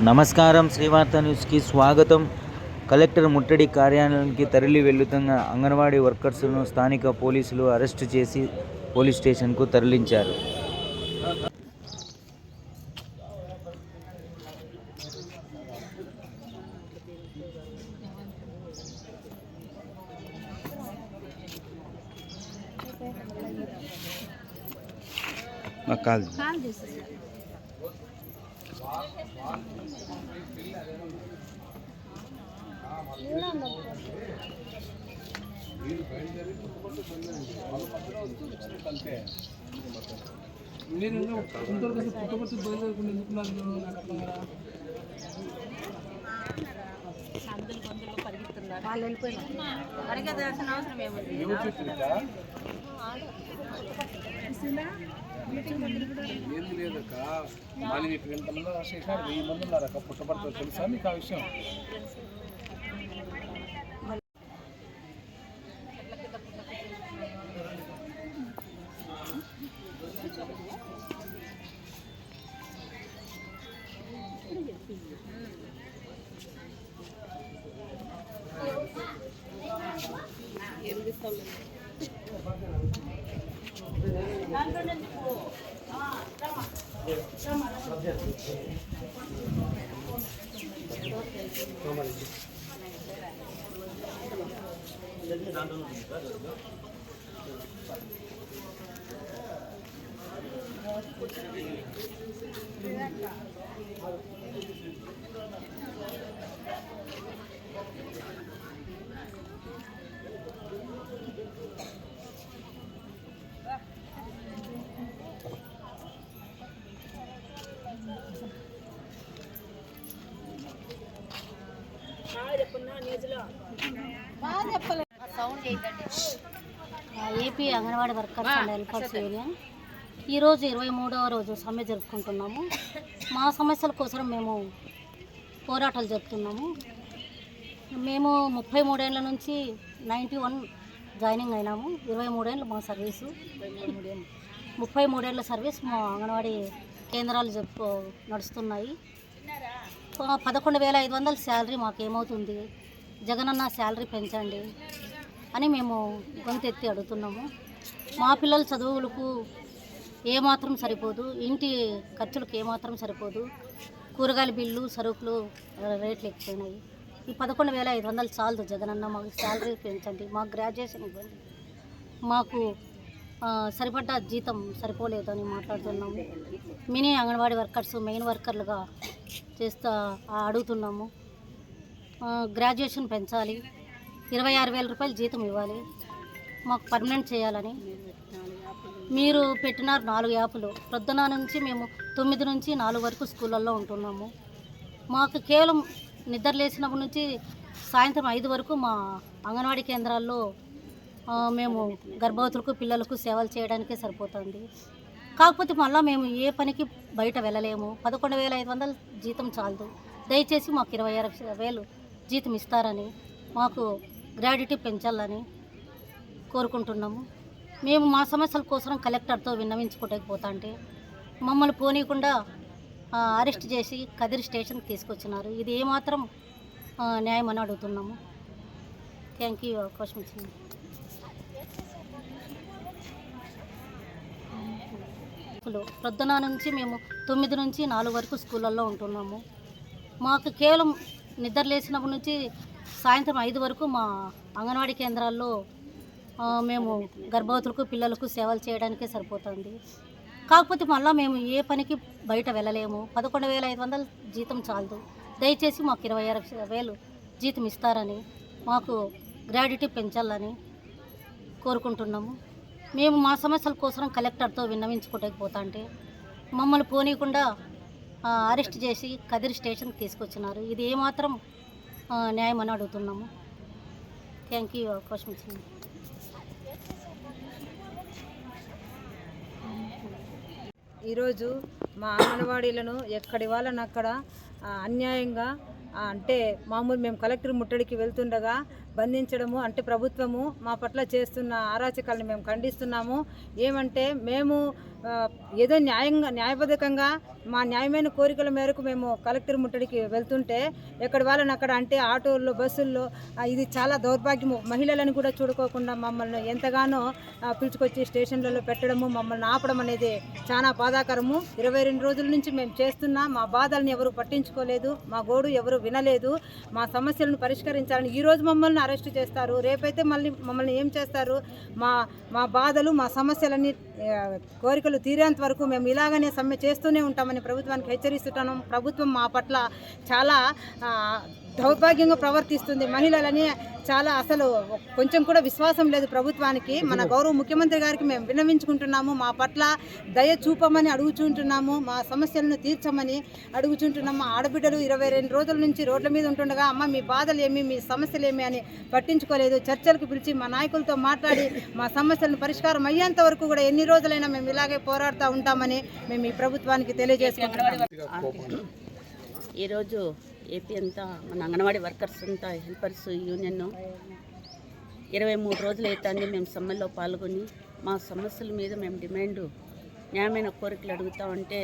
నమస్కారం. శ్రీవార్త న్యూస్కి స్వాగతం. కలెక్టర్ ముట్టడి కార్యాలయానికి తరలి వెళ్తున్న అంగన్వాడీ వర్కర్స్ను స్థానిక పోలీసులు అరెస్టు చేసి పోలీస్ స్టేషన్కు తరలించారు. వాళ్ళు వెళ్ళిపోయినా అడిగేదాల్సిన అవసరం ఏముంది? ఏంది లేదక్క, మళ్ళీ మీకు వెళ్తామన్నా 1000 మంది ఉన్నారక్క పుట్టపడుతుంది. తెలుసా మీకు ఆ విషయం? AP anganwadi workers and helpers union ఈరోజు 23వ రోజు సమ్మె జరుపుకుంటున్నాము. మా సమస్యల కోసం మేము పోరాటాలు జరుపుతున్నాము. మేము 33 ఏళ్ళ నుంచి 91 జాయినింగ్ అయినాము. 23 ఏళ్ళు మా సర్వీసు, 33 ఏళ్ళ సర్వీస్ మా అంగన్వాడీ కేంద్రాలు నడుస్తున్నాయి. 11,500 శాలరీ మాకేమవుతుంది? జగనన్న శాలరీ పెంచండి అని మేము గొంతెత్తి అడుగుతున్నాము. మా పిల్లల చదువులకు ఏమాత్రం సరిపోదు, ఇంటి ఖర్చులకు ఏమాత్రం సరిపోదు. కూరగాయల బిల్లు, సరుకులు రేట్లు ఎక్కువైనాయి. ఈ 11,500 చాలదు. జగనన్న మాకు శాలరీ పెంచండి, మాకు గ్రాడ్యుయేషన్ ఇవ్వండి, మాకు సరిపడ్డ జీతం సరిపోలేదని మాట్లాడుతున్నాము. మినీ అంగన్వాడీ వర్కర్స్ మెయిన్ వర్కర్లుగా అడుగుతున్నాము. గ్రాడ్యుయేషన్ పెంచాలి, 26,000 రూపాయలు జీతం ఇవ్వాలి, మాకు పర్మనెంట్ చేయాలని. మీరు పెట్టిన 4 యాప్లు ప్రొద్దున నుంచి మేము 9 నుంచి 4 వరకు స్కూళ్ళల్లో ఉంటున్నాము. మాకు కేవలం నిద్ర లేచినప్పటి నుంచి సాయంత్రం 5 వరకు మా అంగన్వాడీ కేంద్రాల్లో మేము గర్భవతులకు పిల్లలకు సేవలు చేయడానికే సరిపోతుంది. కాకపోతే మళ్ళీ మేము ఏ పనికి బయట వెళ్ళలేము. 11,500 జీతం చాలదు. దయచేసి మాకు 26,000 జీతం ఇస్తారని, మాకు గ్రాడ్యుటీ పెంచాలని కోరుకుంటున్నాము. మేము మా సమస్యల కోసం కలెక్టర్తో విన్నవించుకోలేకపోతుంటే మమ్మల్ని పోనీయకుండా అరెస్ట్ చేసి కదిరి స్టేషన్కి తీసుకొచ్చినారు. ఇది ఏమాత్రం న్యాయం అని అడుగుతున్నాము. థ్యాంక్ యూ అవకాశం ఇచ్చింది. ప్రొద్దున నుంచి మేము 9 నుంచి 4 వరకు స్కూళ్ళల్లో ఉంటున్నాము. మాకు కేవలం నిద్ర లేచినప్పటి నుంచి సాయంత్రం 5 వరకు మా అంగన్వాడీ కేంద్రాల్లో మేము గర్భవతులకు పిల్లలకు సేవలు చేయడానికే సరిపోతుంది. కాకపోతే మళ్ళీ మేము ఏ పనికి బయట వెళ్ళలేము. 11,500 జీతం చాలదు. దయచేసి మాకు 26,000 జీతం ఇస్తారని, మాకు గ్రాడ్యుటీ పెంచాలని కోరుకుంటున్నాము. మేము మా సమస్యల కోసం కలెక్టర్తో విన్నవించుకోలేకపోతుంటే మమ్మల్ని పోనీయకుండా అరెస్ట్ చేసి కదిరి స్టేషన్కి తీసుకొచ్చినారు. ఇది ఏమాత్రం న్యాయం అని అడుగుతున్నాము. థ్యాంక్ యూ అవకాశం ఇచ్చింది. ఈరోజు మా అంగన్వాడీలను ఎక్కడి వాళ్ళని అక్కడ అన్యాయంగా అంటే మామూలు మేము కలెక్టర్ ముట్టడికి వెళ్తుండగా బంధించడము అంటే ప్రభుత్వము మా పట్ల చేస్తున్న అరాచకాలను మేము ఖండిస్తున్నాము. ఏమంటే మేము ఏదో న్యాయబద్ధకంగా మా న్యాయమైన కోరికల మేరకు మేము కలెక్టర్ ముట్టడికి వెళ్తుంటే ఎక్కడి వాళ్ళని అక్కడ అంటే ఆటోల్లో బస్సుల్లో ఇది చాలా దౌర్భాగ్యము. మహిళలను కూడా చూడుకోకుండా మమ్మల్ని ఎంతగానో పిలుచుకొచ్చి స్టేషన్లలో పెట్టడము, మమ్మల్ని ఆపడం అనేది చాలా బాధాకరము. 22 రోజుల నుంచి మేము చేస్తున్నా మా బాధల్ని ఎవరు పట్టించుకోలేదు, మా గోడు ఎవరు వినలేదు. మా సమస్యలను పరిష్కరించాలని ఈరోజు మమ్మల్ని అరెస్ట్ చేస్తారు, రేపైతే మమ్మల్ని ఏం చేస్తారు? మా బాధలు మా సమస్యలన్నీ కోరికలు తీరేంత వరకు మేము ఇలాగనే సమ్మె చేస్తూనే ఉంటామని ప్రభుత్వానికి హెచ్చరిస్తున్నాం. ప్రభుత్వం మా పట్ల చాలా దౌర్భాగ్యంగా ప్రవర్తిస్తుంది. మహిళలని చాలా అసలు కొంచెం కూడా విశ్వాసం లేదు ప్రభుత్వానికి. మన గౌరవ ముఖ్యమంత్రి గారికి మేము విన్నవించుకుంటున్నాము, మా పట్ల దయ చూపమని అడుగుచుంటున్నాము, మా సమస్యలను తీర్చమని అడుగుచుంటున్నాము. ఆడబిడ్డలు 22 రోజుల నుంచి రోడ్ల మీద ఉంటుండగా అమ్మ మీ బాధలు ఏమి, మీ సమస్యలు ఏమి అని పట్టించుకోలేదు. చర్చలకు పిలిచి మా నాయకులతో మాట్లాడి మా సమస్యలను పరిష్కారం అయ్యేంత వరకు కూడా ఎన్ని రోజులైనా మేము ఇలాగే పోరాడుతూ ఉంటామని మేము ఈ ప్రభుత్వానికి తెలియజేసుకుంటున్నాము. ఈరోజు ఏపీ అంతా మన అంగన్వాడీ వర్కర్స్ అంతా హెల్పర్స్ యూనియన్ 23 రోజులు అవుతుంది మేము సమ్మెలో పాల్గొని మా సమస్యల మీద మేము న్యాయమైన కోరికలు అడుగుతామంటే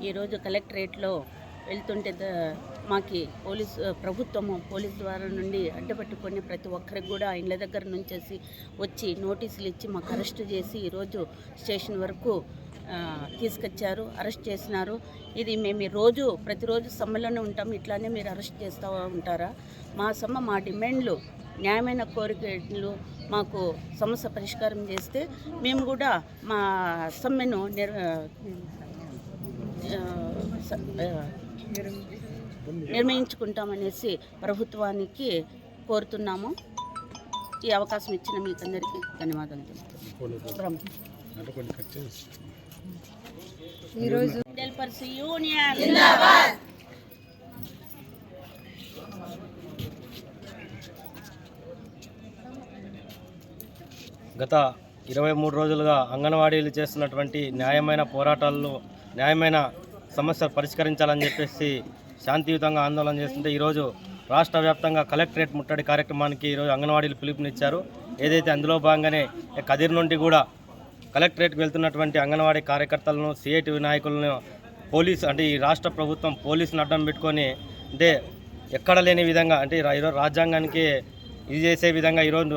ఈరోజు కలెక్టరేట్లో వెళ్తుంటే మాకి ప్రభుత్వము పోలీస్ ద్వారా నుండి అడ్డుపట్టుకొని ప్రతి ఒక్కరికి కూడా ఇళ్ళ దగ్గర నుంచి వచ్చి నోటీసులు ఇచ్చి మాకు అరెస్ట్ చేసి ఈరోజు స్టేషన్ వరకు తీసుకొచ్చారు, అరెస్ట్ చేసినారు. ఇది మేము ప్రతిరోజు సమ్మెలోనే ఉంటాము, ఇట్లానే మీరు అరెస్ట్ చేస్తూ ఉంటారా? మా డిమాండ్లు న్యాయమైన కోరికలు మాకు సమస్య పరిష్కారం చేస్తే మేము కూడా మా సమ్మెను నిర్ణయించుకుంటామనేసి ప్రభుత్వానికి కోరుతున్నాము. ఈ అవకాశం ఇచ్చిన మీకు అందరికీ ధన్యవాదాలు. ఈరోజు హెల్పర్స్ యూనియన్ గత 23 రోజులుగా అంగన్వాడీలు చేస్తున్నటువంటి న్యాయమైన పోరాటాల్లో న్యాయమైన సమస్యలు పరిష్కరించాలని చెప్పేసి శాంతియుతంగా ఆందోళన చేస్తుంటే ఈరోజు రాష్ట్ర వ్యాప్తంగా కలెక్టరేట్ ముట్టడి కార్యక్రమానికి ఈరోజు అంగన్వాడీలు పిలుపునిచ్చారు. ఏదైతే అందులో భాగంగానే కదిర్ నుండి కూడా కలెక్టరేట్కి వెళ్తున్నటువంటి అంగన్వాడీ కార్యకర్తలను, సిఐటి నాయకులను ఈ రాష్ట్ర ప్రభుత్వం పోలీసును అడ్డం పెట్టుకొని అంటే ఎక్కడ లేని విధంగా అంటే ఈరోజు రాజ్యాంగానికి ఇది చేసే విధంగా ఈరోజు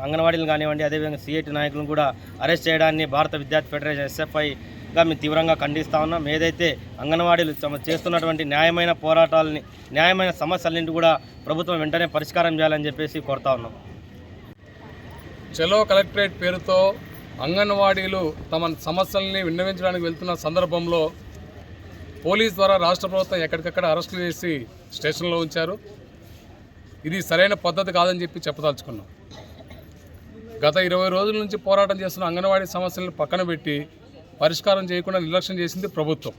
అంగన్వాడీలు కానివ్వండి, అదేవిధంగా సిఐటి నాయకులను కూడా అరెస్ట్ చేయడాన్ని భారత విద్యార్థి ఫెడరేషన్ SFIగా మేము తీవ్రంగా ఖండిస్తూ ఉన్నాం. ఏదైతే అంగన్వాడీలు చేస్తున్నటువంటి న్యాయమైన పోరాటాలని, న్యాయమైన సమస్యలన్నింటి కూడా ప్రభుత్వం వెంటనే పరిష్కారం చేయాలని చెప్పేసి కోరుతా ఉన్నాం. చలో కలెక్టరేట్ పేరుతో అంగన్వాడీలు తమ సమస్యల్ని విన్నవించడానికి వెళ్తున్న సందర్భంలో పోలీస్ ద్వారా రాష్ట్ర ప్రభుత్వం ఎక్కడికక్కడ అరెస్టులు చేసి స్టేషన్లో ఉంచారు. ఇది సరైన పద్ధతి కాదని చెప్పదలుచుకున్నాం. గత 20 రోజుల నుంచి పోరాటం చేస్తున్న అంగన్వాడీ సమస్యలను పక్కన పెట్టి పరిష్కారం చేయకుండా నిర్లక్ష్యం చేసింది ప్రభుత్వం.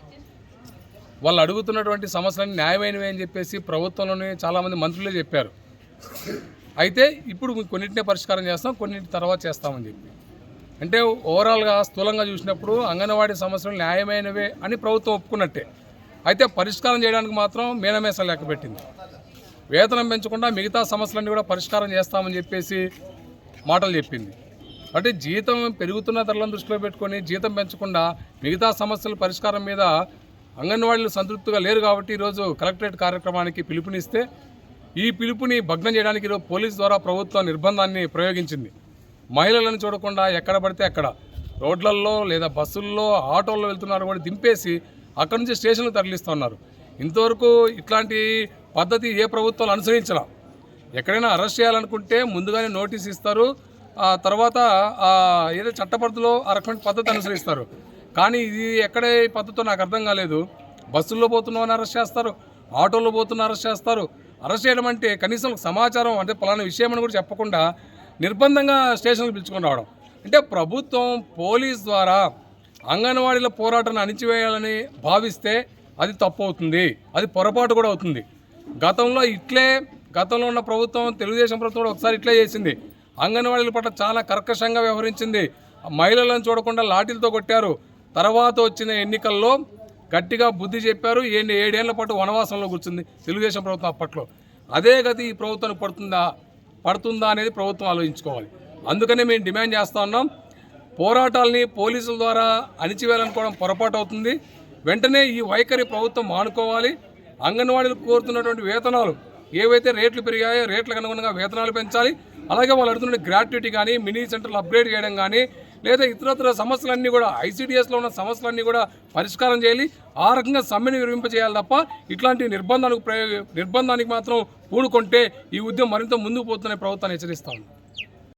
వాళ్ళు అడుగుతున్నటువంటి సమస్యలన్నీ న్యాయమైనవి అని చెప్పేసి ప్రభుత్వంలోనే చాలామంది మంత్రులే చెప్పారు. అయితే ఇప్పుడు కొన్నింటినే పరిష్కారం చేస్తాం, కొన్నింటి తర్వాత చేస్తామని చెప్పి అంటే ఓవరాల్గా స్థూలంగా చూసినప్పుడు అంగన్వాడీ సమస్యలు న్యాయమైనవే అని ప్రభుత్వం ఒప్పుకున్నట్టే. అయితే పరిష్కారం చేయడానికి మాత్రం మేనమేస లెక్క పెట్టింది. వేతనం పెంచకుండా మిగతా సమస్యలన్నీ కూడా పరిష్కారం చేస్తామని చెప్పేసి మాటలు చెప్పింది. అంటే జీతం పెరుగుతున్న ధరలను దృష్టిలో పెట్టుకొని జీతం పెంచకుండా మిగతా సమస్యల పరిష్కారం మీద అంగన్వాడీలు సంతృప్తిగా లేరు. కాబట్టి ఈరోజు కలెక్టరేట్ కార్యక్రమానికి పిలుపునిస్తే ఈ పిలుపుని భగ్నం చేయడానికి ఈరోజు పోలీసు ద్వారా ప్రభుత్వం నిర్బంధాన్ని ప్రయోగించింది. మహిళలను చూడకుండా ఎక్కడ పడితే అక్కడ రోడ్లల్లో లేదా బస్సుల్లో ఆటోల్లో వెళ్తున్నారు కూడా దింపేసి అక్కడి నుంచి స్టేషన్లు తరలిస్తున్నారు. ఇంతవరకు ఇట్లాంటి పద్ధతి ఏ ప్రభుత్వాలు అనుసరించరా. ఎక్కడైనా అరెస్ట్ చేయాలనుకుంటే ముందుగానే నోటీస్ ఇస్తారు, తర్వాత ఏదో చట్టపరిధిలో ఆ రకమైన పద్ధతి అనుసరిస్తారు. కానీ ఇది ఎక్కడే పద్ధతితో నాకు అర్థం కాలేదు. బస్సుల్లో పోతున్నామని అరెస్ట్ చేస్తారు, ఆటోల్లో పోతున్న అరెస్ట్ చేస్తారు. అరెస్ట్ చేయడం అంటే కనీసం సమాచారం అంటే పలానా విషయం అని కూడా చెప్పకుండా నిర్బంధంగా స్టేషన్కి పిలుచుకొని రావడం. అంటే ప్రభుత్వం పోలీస్ ద్వారా అంగన్వాడీల పోరాటాన్ని అణిచివేయాలని భావిస్తే అది తప్పు అవుతుంది, అది పొరపాటు కూడా అవుతుంది. గతంలో ఉన్న ప్రభుత్వం, తెలుగుదేశం ప్రభుత్వం కూడా ఒకసారి ఇట్లే చేసింది. అంగన్వాడీల పట్ల చాలా కర్కశంగా వ్యవహరించింది. మహిళలను చూడకుండా లాఠీలతో కొట్టారు. తర్వాత వచ్చిన ఎన్నికల్లో గట్టిగా బుద్ధి చెప్పారు. 7 ఏళ్ల పాటు వనవాసంలో కూర్చుంది తెలుగుదేశం ప్రభుత్వం అప్పట్లో. అదే గతి ఈ ప్రభుత్వానికి పడుతుందా? పడుతుందా అనేది ప్రభుత్వం ఆలోచించుకోవాలి. అందుకనే మేము డిమాండ్ చేస్తూ ఉన్నాం, పోరాటాలని పోలీసుల ద్వారా అణిచివేయాలనుకోవడం పొరపాటు అవుతుంది. వెంటనే ఈ వైఖరి ప్రభుత్వం మానుకోవాలి. అంగన్వాడీలు కోరుతున్నటువంటి వేతనాలు ఏవైతే రేట్లు పెరిగాయో రేట్లకు అనుగుణంగా వేతనాలు పెంచాలి. అలాగే వాళ్ళు అడుగుతున్న గ్రాట్యుటీ కానీ మినీ సెంటర్లు అప్గ్రేడ్ చేయడం కానీ లేదా ఇతరత్ర సమస్యలన్నీ కూడా ఐసీడీఎస్లో ఉన్న సమస్యలన్నీ కూడా పరిష్కారం చేయాలి. ఆ రకంగా సమ్మెను విరమింపజేయాలి తప్ప ఇట్లాంటి నిర్బంధానికి మాత్రం పూనుకుంటే ఈ ఉద్యమం మరింత ముందుకు పోతుందని ప్రభుత్వాన్ని హెచ్చరిస్తా ఉంది.